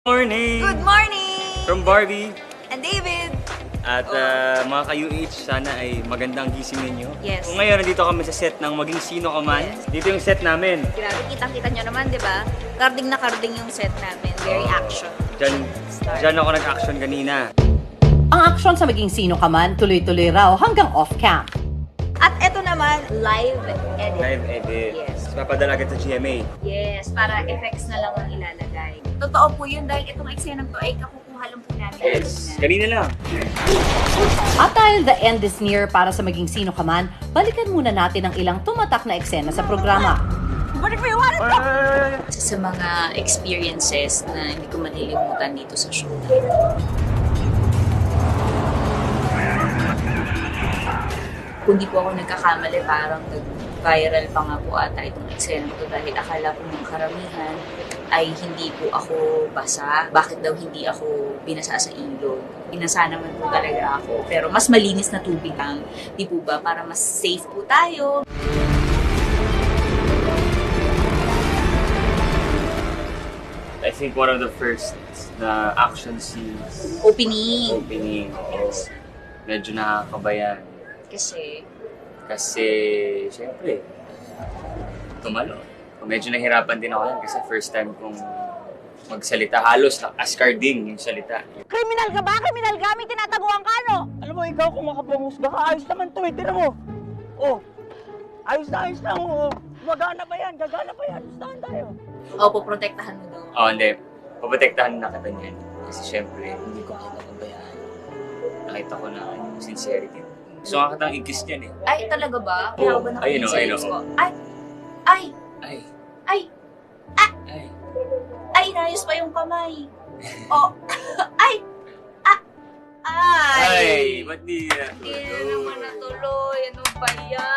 Morning! Good morning! From Barbie And David! at mga ka-UH, sana ay magandang gising ninyo. Yes. Kung ngayon, nandito kami sa set ng Maging Sino Ka Man. Yes. Dito yung set namin. Grabe, kitang-kita nyo naman, di ba? Karding na karding yung set namin. Very action. Diyan ako nag-action kanina. Ang aksyon sa Maging Sino Ka Man, tuloy-tuloy raw hanggang off-cam. At eto naman, live edit. Live edit. Yes. Papadala agad sa GMA. Yes, para effects na lang ang ilalagay. Totoo po yun dahil itong eksenang to ay kakukuha lang po namin. Yes. Kanina lang. At dahil the end is near para sa Maging Sino Ka Man, balikan muna natin ang ilang tumatak na eksena sa programa. Sa mga experiences na hindi ko malilimutan dito sa show. Kung di po ako nagkakamali, parang nag-viral pa nga po ata itong eksena ko dahil akala po ng karamihan ay hindi po ako basa. Bakit daw hindi ako binasa sa ilog? Binasa naman po talaga ako. Pero mas malinis na tubig lang. Di po ba? Para mas safe po tayo. I think one of the first na action scenes. Opening. Yes. Medyo nakakabayan. Kasi, syempre, tumalo. Medyo nahirapan din ako yan kasi first time kong magsalita. Halos as-carding yung salita. Kriminal ka ba? Kriminal ka? May tinatabuhan ka, no? Alam mo, ikaw kung makapanghusga ka, ayos naman to eh. Tinan mo. Oh, ayos na. Oh. Gagana pa yan. Gustahan tayo. poprotektahan mo daw. Hindi. Paprotektahan na kita niyan. Kasi syempre, hindi ko ako napabayaan. Nakita ko na yung sincerity. Gusto nga kitang i-kiss niyan eh. Ay, talaga ba? Oo. Kaya ba Ayun, nakikinig sa ayun, lips oo. ko? Ay! Ay. Ay, inayos pa yung kamay. Oh, ay! Ay! Ba't di na Hindi na naman natuloy. Ano ba yan?